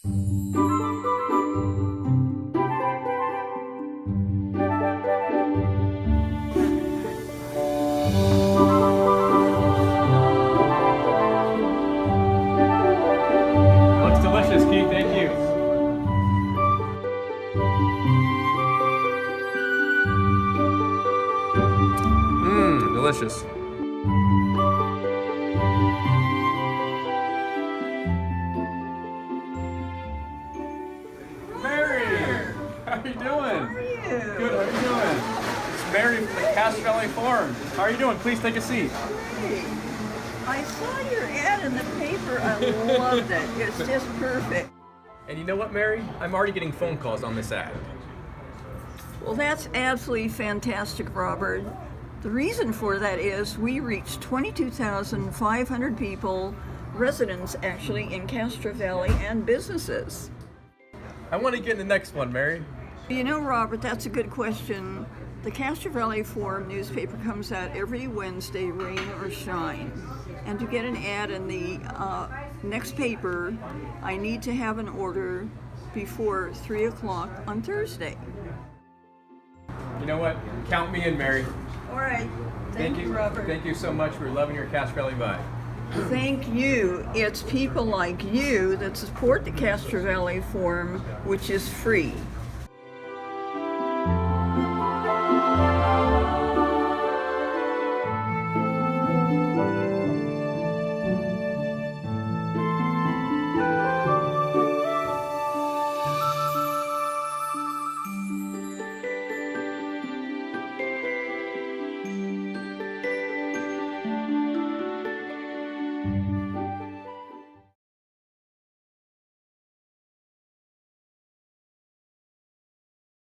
Looks delicious, Keith. Thank you. Delicious. Mary! How are you doing? How are you? Good, how are you doing? It's Mary from the Castro Valley Forum. How are you doing? Please take a seat. Hey, I saw your ad in the paper. I loved it. It's just perfect. And you know what, Mary? I'm already getting phone calls on this ad. Well, that's absolutely fantastic, Robert. The reason for that is we reached 22,500 people, residents actually, in Castro Valley and businesses. I want to get in the next one, Mary. You know, Robert, that's a good question. The Castro Valley Forum newspaper comes out every Wednesday, rain or shine. And to get an ad in the next paper, I need to have an order before 3 o'clock on Thursday. You know what? Count me in, Mary. All right. Thank you, Robert. Thank you so much for loving your Castro Valley vibe. Thank you. It's people like you that support the Castro Valley Forum, which is free.